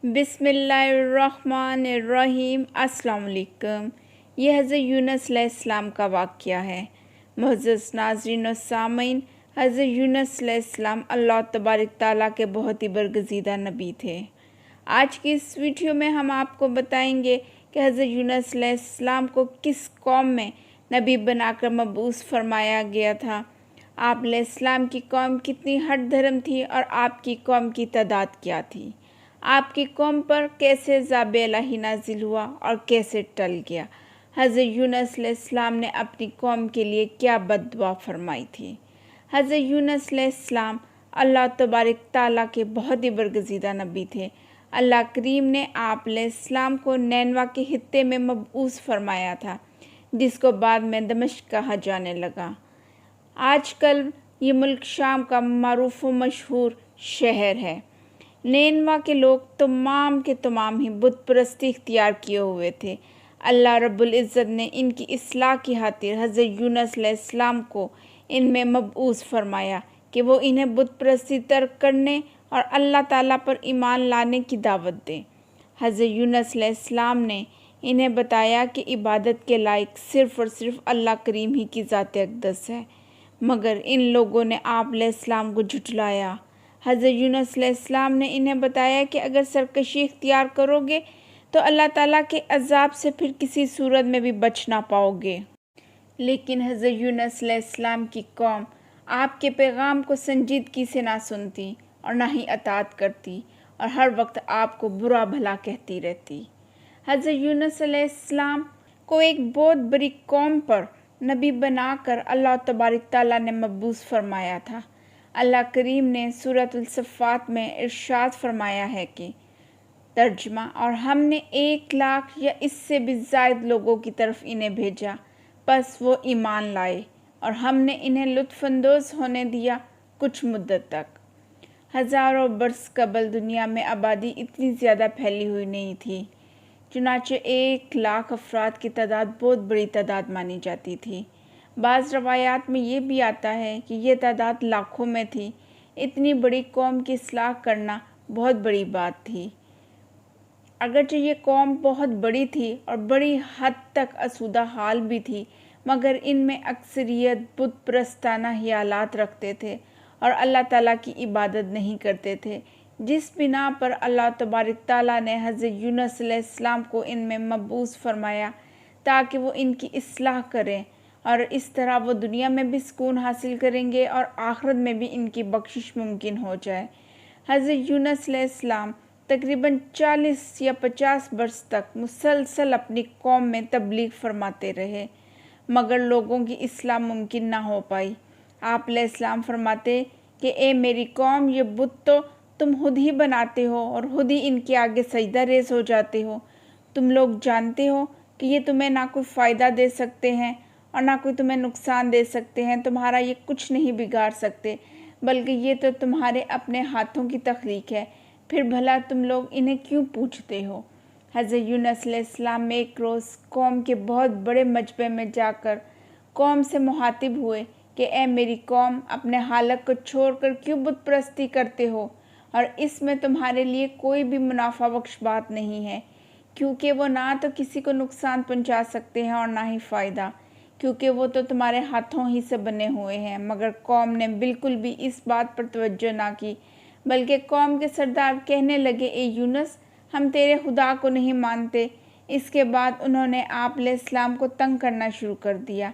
بسم اللہ الرحمن الرحیم۔ السلام علیکم۔ یہ حضرت یونس علیہ السلام کا واقعہ ہے۔ معزز ناظرین و سامعین، حضرت یونس علیہ السلام اللہ تبارک تعالیٰ کے بہت ہی برگزیدہ نبی تھے۔ آج کی اس ویڈیو میں ہم آپ کو بتائیں گے کہ حضرت یونس علیہ السلام کو کس قوم میں نبی بنا کر مبعوث فرمایا گیا تھا، آپ علیہ السلام کی قوم کتنی ہٹ دھرم تھی اور آپ کی قوم کی تعداد کیا تھی، آپ کی قوم پر کیسے عذاب الہی نازل ہوا اور کیسے ٹل گیا، حضرت یونس علیہ السلام نے اپنی قوم کے لیے کیا بد دعا فرمائی تھی۔ حضرت یونس علیہ السلام اللہ تبارک تعالیٰ کے بہت ہی برگزیدہ نبی تھے۔ اللہ کریم نے آپ علیہ السلام کو نینوا کے خطے میں مبعوث فرمایا تھا، جس کو بعد میں دمشق کہا جانے لگا۔ آج کل یہ ملک شام کا معروف و مشہور شہر ہے۔ نینوا کے لوگ تمام کے تمام ہی بت پرستی اختیار کیے ہوئے تھے۔ اللہ رب العزت نے ان کی اصلاح کی خاطر حضرت یونس علیہ السلام کو ان میں مبعوث فرمایا کہ وہ انہیں بت پرستی ترک کرنے اور اللہ تعالیٰ پر ایمان لانے کی دعوت دیں۔ حضرت یونس علیہ السلام نے انہیں بتایا کہ عبادت کے لائق صرف اور صرف اللہ کریم ہی کی ذات اقدس ہے، مگر ان لوگوں نے آپ علیہ السلام کو جھٹلایا۔ حضرت یونس علیہ السلام نے انہیں بتایا کہ اگر سرکشی اختیار کرو گے تو اللہ تعالیٰ کے عذاب سے پھر کسی صورت میں بھی بچ نہ پاؤ گے۔ لیکن حضرت یونس علیہ السلام کی قوم آپ کے پیغام کو سنجیدگی سے نہ سنتی اور نہ ہی اطاعت کرتی اور ہر وقت آپ کو برا بھلا کہتی رہتی۔ حضرت یونس علیہ السلام کو ایک بہت بڑی قوم پر نبی بنا کر اللہ تبارک تعالیٰ نے مبعوث فرمایا تھا۔ اللہ کریم نے سورۃ الصفات میں ارشاد فرمایا ہے کہ ترجمہ، اور ہم نے 1,00,000 یا اس سے بھی زائد لوگوں کی طرف انہیں بھیجا، پس وہ ایمان لائے اور ہم نے انہیں لطف اندوز ہونے دیا کچھ مدت تک۔ ہزاروں برس قبل دنیا میں آبادی اتنی زیادہ پھیلی ہوئی نہیں تھی، چنانچہ 1,00,000 افراد کی تعداد بہت بڑی تعداد مانی جاتی تھی۔ بعض روایات میں یہ بھی آتا ہے کہ یہ تعداد لاکھوں میں تھی۔ اتنی بڑی قوم کی اصلاح کرنا بہت بڑی بات تھی۔ اگرچہ یہ قوم بہت بڑی تھی اور بڑی حد تک آسودہ حال بھی تھی، مگر ان میں اکثریت بت پرستانہ خیالات رکھتے تھے اور اللہ تعالیٰ کی عبادت نہیں کرتے تھے، جس بنا پر اللہ تبارک تعالیٰ نے حضرت یونس علیہ السلام کو ان میں مبعوث فرمایا تاکہ وہ ان کی اصلاح کریں، اور اس طرح وہ دنیا میں بھی سکون حاصل کریں گے اور آخرت میں بھی ان کی بخشش ممکن ہو جائے۔ حضرت یونس علیہ السلام تقریباً 40 یا 50 برس تک مسلسل اپنی قوم میں تبلیغ فرماتے رہے، مگر لوگوں کی اصلاح ممکن نہ ہو پائی۔ آپ علیہ السلام فرماتے کہ اے میری قوم، یہ بت تو تم خود ہی بناتے ہو اور خود ہی ان کے آگے سجدہ ریز ہو جاتے ہو۔ تم لوگ جانتے ہو کہ یہ تمہیں نہ کوئی فائدہ دے سکتے ہیں اور نہ کوئی تمہیں نقصان دے سکتے ہیں، تمہارا یہ کچھ نہیں بگاڑ سکتے، بلکہ یہ تو تمہارے اپنے ہاتھوں کی تخلیق ہے، پھر بھلا تم لوگ انہیں کیوں پوچھتے ہو۔ حضرت یونس علیہ السلام میں ایک روز قوم کے بہت بڑے مجمع میں جا کر قوم سے مخاطب ہوئے کہ اے میری قوم، اپنے حالت کو چھوڑ کر کیوں بت پرستی کرتے ہو، اور اس میں تمہارے لیے کوئی بھی منافع بخش بات نہیں ہے، کیونکہ وہ نہ تو کسی کو نقصان پہنچا سکتے ہیں اور نہ ہی فائدہ، کیونکہ وہ تو تمہارے ہاتھوں ہی سے بنے ہوئے ہیں۔ مگر قوم نے بالکل بھی اس بات پر توجہ نہ کی، بلکہ قوم کے سردار کہنے لگے اے یونس، ہم تیرے خدا کو نہیں مانتے۔ اس کے بعد انہوں نے آپ علیہ السلام کو تنگ کرنا شروع کر دیا۔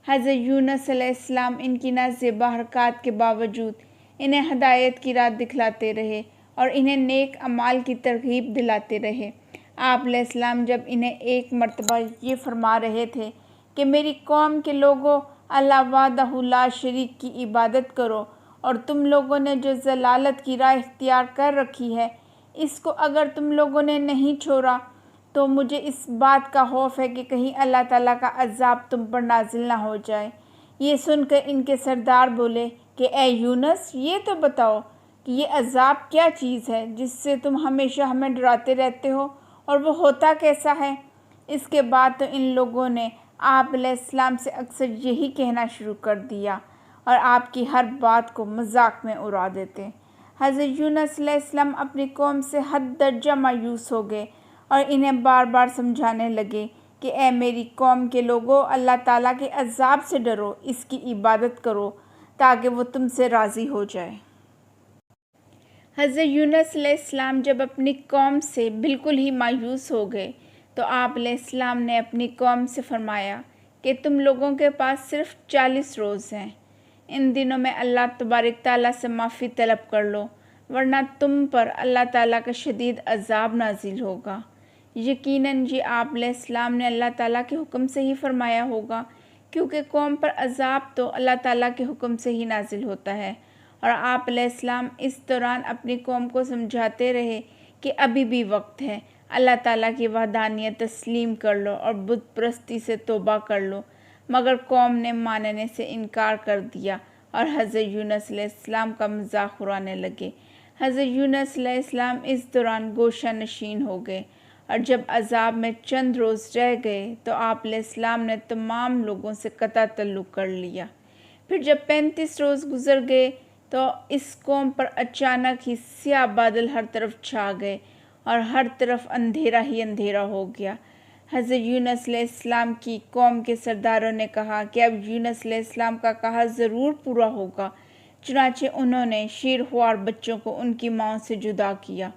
حضرت یونس علیہ السلام ان کی نازیبا حرکات کے باوجود انہیں ہدایت کی راہ دکھلاتے رہے اور انہیں نیک اعمال کی ترغیب دلاتے رہے۔ آپ علیہ السلام جب انہیں ایک مرتبہ یہ فرما رہے تھے کہ میری قوم کے لوگوں، اللہ وحدہ لا شریک کی عبادت کرو، اور تم لوگوں نے جو ضلالت کی راہ اختیار کر رکھی ہے، اس کو اگر تم لوگوں نے نہیں چھوڑا تو مجھے اس بات کا خوف ہے کہ کہیں اللہ تعالیٰ کا عذاب تم پر نازل نہ ہو جائے۔ یہ سن کر ان کے سردار بولے کہ اے یونس، یہ تو بتاؤ کہ یہ عذاب کیا چیز ہے جس سے تم ہمیشہ ہمیں ڈراتے رہتے ہو، اور وہ ہوتا کیسا ہے؟ اس کے بعد تو ان لوگوں نے آپ علیہ السلام سے اکثر یہی کہنا شروع کر دیا اور آپ کی ہر بات کو مذاق میں اڑا دیتے۔ حضرت یونس علیہ السلام اپنی قوم سے حد درجہ مایوس ہو گئے اور انہیں بار بار سمجھانے لگے کہ اے میری قوم کے لوگوں، اللہ تعالیٰ کے عذاب سے ڈرو، اس کی عبادت کرو تاکہ وہ تم سے راضی ہو جائے۔ حضرت یونس علیہ السلام جب اپنی قوم سے بالکل ہی مایوس ہو گئے تو آپ علیہ السلام نے اپنی قوم سے فرمایا کہ تم لوگوں کے پاس صرف 40 روز ہیں، ان دنوں میں اللہ تبارک تعالیٰ سے معافی طلب کر لو، ورنہ تم پر اللہ تعالیٰ کا شدید عذاب نازل ہوگا۔ یقیناً یہ آپ علیہ السلام نے اللہ تعالیٰ کے حکم سے ہی فرمایا ہوگا، کیونکہ قوم پر عذاب تو اللہ تعالیٰ کے حکم سے ہی نازل ہوتا ہے۔ اور آپ علیہ السلام اس دوران اپنی قوم کو سمجھاتے رہے کہ ابھی بھی وقت ہے، اللہ تعالیٰ کی وحدانیت تسلیم کر لو اور بت پرستی سے توبہ کر لو، مگر قوم نے ماننے سے انکار کر دیا اور حضرت یونس علیہ السلام کا مذاق اڑانے لگے۔ حضرت یونس علیہ السلام اس دوران گوشہ نشین ہو گئے، اور جب عذاب میں چند روز رہ گئے تو آپ علیہ السلام نے تمام لوگوں سے قطع تعلق کر لیا۔ پھر جب 35 روز گزر گئے تو اس قوم پر اچانک ہی سیاہ بادل ہر طرف چھا گئے اور ہر طرف اندھیرا ہی اندھیرا ہو گیا۔ حضرت یونس علیہ السلام کی قوم کے سرداروں نے کہا کہ اب یونس علیہ السلام کا کہا ضرور پورا ہوگا، چنانچہ انہوں نے شیرخوار بچوں کو ان کی ماں سے جدا کیا،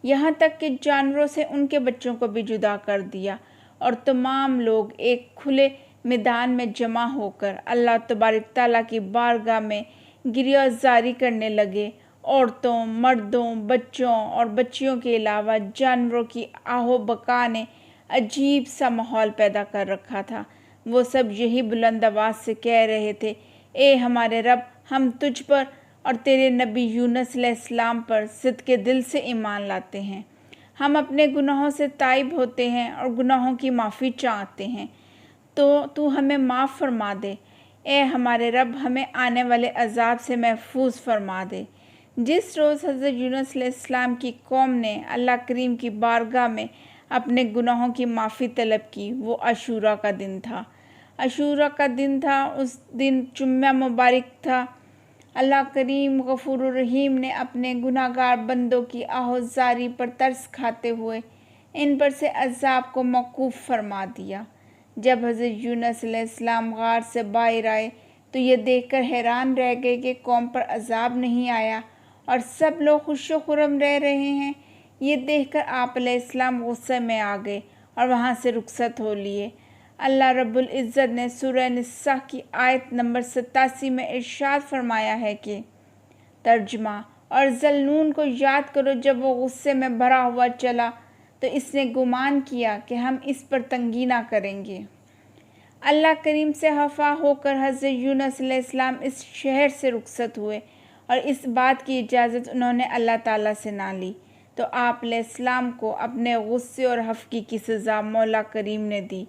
یہاں تک کہ جانوروں سے ان کے بچوں کو بھی جدا کر دیا، اور تمام لوگ ایک کھلے میدان میں جمع ہو کر اللہ تبارک تعالیٰ کی بارگاہ میں گریہ زاری کرنے لگے۔ عورتوں، مردوں، بچوں اور بچیوں کے علاوہ جانوروں کی آہ و بکا نے عجیب سا ماحول پیدا کر رکھا تھا۔ وہ سب یہی بلند آواز سے کہہ رہے تھے، اے ہمارے رب، ہم تجھ پر اور تیرے نبی یونس علیہ السلام پر صدق دل سے ایمان لاتے ہیں، ہم اپنے گناہوں سے تائب ہوتے ہیں اور گناہوں کی معافی چاہتے ہیں، تو ہمیں معاف فرما دے، اے ہمارے رب، ہمیں آنے والے عذاب سے محفوظ فرما دے۔ جس روز حضرت یونس علیہ السلام کی قوم نے اللہ کریم کی بارگاہ میں اپنے گناہوں کی معافی طلب کی، وہ عاشوراء کا دن تھا۔ عاشوراء کا دن تھا، اس دن جمعہ مبارک تھا۔ اللہ کریم غفور الرحیم نے اپنے گناہ گار بندوں کی آہ و زاری پر ترس کھاتے ہوئے ان پر سے عذاب کو موقوف فرما دیا۔ جب حضرت یونس علیہ السلام غار سے باہر آئے تو یہ دیکھ کر حیران رہ گئے کہ قوم پر عذاب نہیں آیا اور سب لوگ خوش و خرم رہ رہے ہیں۔ یہ دیکھ کر آپ علیہ السلام غصے میں آ گئے اور وہاں سے رخصت ہو لیے۔ اللہ رب العزت نے سورہ نساء کی آیت نمبر 87 میں ارشاد فرمایا ہے کہ ترجمہ، اور ذلنون کو یاد کرو جب وہ غصے میں بھرا ہوا چلا تو اس نے گمان کیا کہ ہم اس پر تنگی نہ کریں گے۔ اللہ کریم سے خفا ہو کر حضرت یونس علیہ السلام اس شہر سے رخصت ہوئے اور اس بات کی اجازت انہوں نے اللہ تعالیٰ سے نہ لی تو آپ علیہ السلام کو اپنے غصے اور خفگی کی سزا مولا کریم نے دی،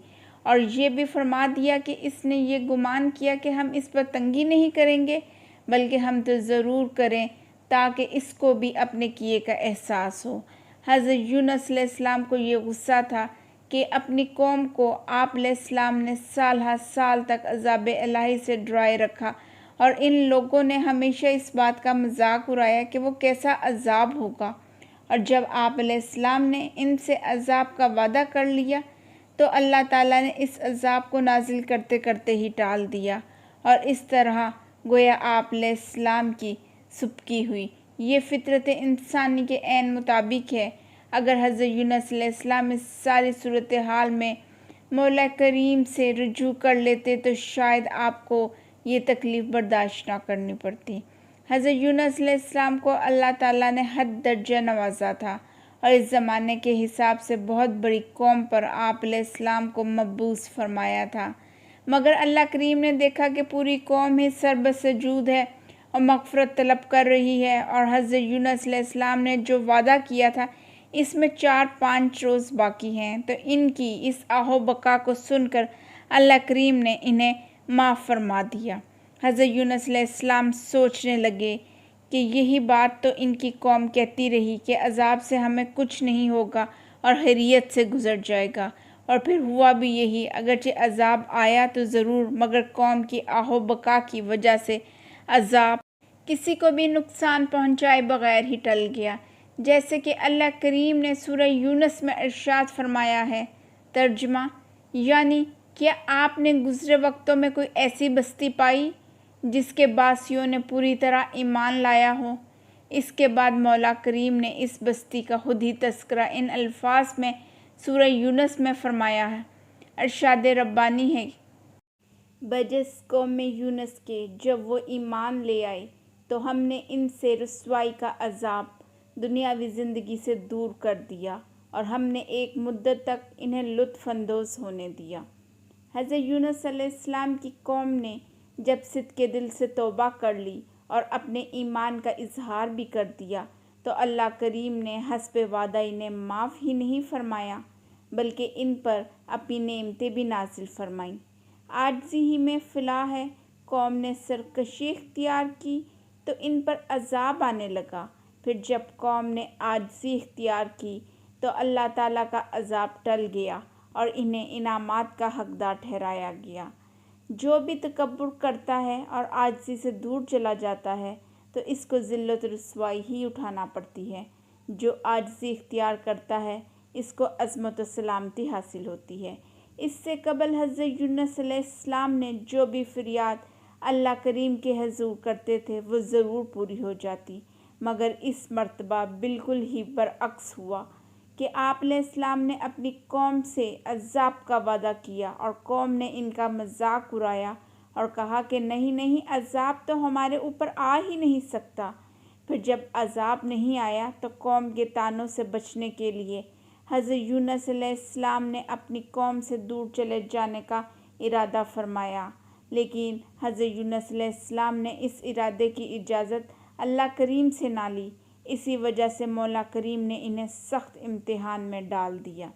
اور یہ بھی فرما دیا کہ اس نے یہ گمان کیا کہ ہم اس پر تنگی نہیں کریں گے، بلکہ ہم تو ضرور کریں تاکہ اس کو بھی اپنے کیے کا احساس ہو۔ حضرت یونس علیہ السلام کو یہ غصہ تھا کہ اپنی قوم کو آپ علیہ السلام نے سال ہر سال تک عذاب الہی سے ڈرائے رکھا، اور ان لوگوں نے ہمیشہ اس بات کا مذاق اڑایا کہ وہ کیسا عذاب ہوگا، اور جب آپ علیہ السلام نے ان سے عذاب کا وعدہ کر لیا تو اللہ تعالیٰ نے اس عذاب کو نازل کرتے کرتے ہی ٹال دیا، اور اس طرح گویا آپ علیہ السلام کی سبکی ہوئی۔ یہ فطرت انسانی کے عین مطابق ہے۔ اگر حضرت یونس علیہ السلام اس ساری صورتحال میں مولا کریم سے رجوع کر لیتے تو شاید آپ کو یہ تکلیف برداشت نہ کرنی پڑتی۔ حضرت یونس علیہ السلام کو اللہ تعالیٰ نے حد درجہ نوازا تھا اور اس زمانے کے حساب سے بہت بڑی قوم پر آپ علیہ السلام کو مبعوث فرمایا تھا، مگر اللہ کریم نے دیکھا کہ پوری قوم ہی سربسجود ہے اور مغفرت طلب کر رہی ہے، اور حضرت یونس علیہ السلام نے جو وعدہ کیا تھا اس میں 4-5 روز باقی ہیں، تو ان کی اس آہ و بکا کو سن کر اللہ کریم نے انہیں معاف فرما دیا۔ حضرت یونس علیہ السلام سوچنے لگے کہ یہی بات تو ان کی قوم کہتی رہی کہ عذاب سے ہمیں کچھ نہیں ہوگا اور خیریت سے گزر جائے گا، اور پھر ہوا بھی یہی، اگرچہ عذاب آیا تو ضرور، مگر قوم کی آہ و بکا کی وجہ سے عذاب کسی کو بھی نقصان پہنچائے بغیر ہی ٹل گیا، جیسے کہ اللہ کریم نے سورہ یونس میں ارشاد فرمایا ہے۔ ترجمہ یعنی کیا آپ نے گزرے وقتوں میں کوئی ایسی بستی پائی جس کے باسیوں نے پوری طرح ایمان لایا ہو؟ اس کے بعد مولا کریم نے اس بستی کا خود ہی تذکرہ ان الفاظ میں سورہ یونس میں فرمایا ہے۔ ارشاد ربانی ہے، بجز قوم یونس کے جب وہ ایمان لے آئے تو ہم نے ان سے رسوائی کا عذاب دنیاوی زندگی سے دور کر دیا اور ہم نے ایک مدت تک انہیں لطف اندوز ہونے دیا۔ حضرت یونس علیہ السلام کی قوم نے جب صدقِ دل سے توبہ کر لی اور اپنے ایمان کا اظہار بھی کر دیا تو اللہ کریم نے حسب وعدہ انہیں معاف ہی نہیں فرمایا بلکہ ان پر اپنی نعمتیں بھی نازل فرمائیں۔ عاجزی ہی میں فلاح ہے، قوم نے سرکشی اختیار کی تو ان پر عذاب آنے لگا، پھر جب قوم نے عاجزی اختیار کی تو اللہ تعالیٰ کا عذاب ٹل گیا اور انہیں انعامات کا حقدار ٹھہرایا گیا۔ جو بھی تکبر کرتا ہے اور عاجزی سے دور چلا جاتا ہے تو اس کو ذلت و رسوائی ہی اٹھانا پڑتی ہے۔ جو عاجزی اختیار کرتا ہے اس کو عظمت و سلامتی حاصل ہوتی ہے۔ اس سے قبل حضرت یونس علیہ السلام نے جو بھی فریاد اللہ کریم کے حضور کرتے تھے وہ ضرور پوری ہو جاتی، مگر اس مرتبہ بالکل ہی برعکس ہوا کہ آپ علیہ السلام نے اپنی قوم سے عذاب کا وعدہ کیا اور قوم نے ان کا مذاق اڑایا اور کہا کہ نہیں نہیں، عذاب تو ہمارے اوپر آ ہی نہیں سکتا۔ پھر جب عذاب نہیں آیا تو قوم کے طعنوں سے بچنے کے لیے حضرت یونس علیہ السلام نے اپنی قوم سے دور چلے جانے کا ارادہ فرمایا، لیکن حضرت یونس علیہ السلام نے اس ارادے کی اجازت اللہ کریم سے نہ لی۔ اسی وجہ سے مولا کریم نے انہیں سخت امتحان میں ڈال دیا۔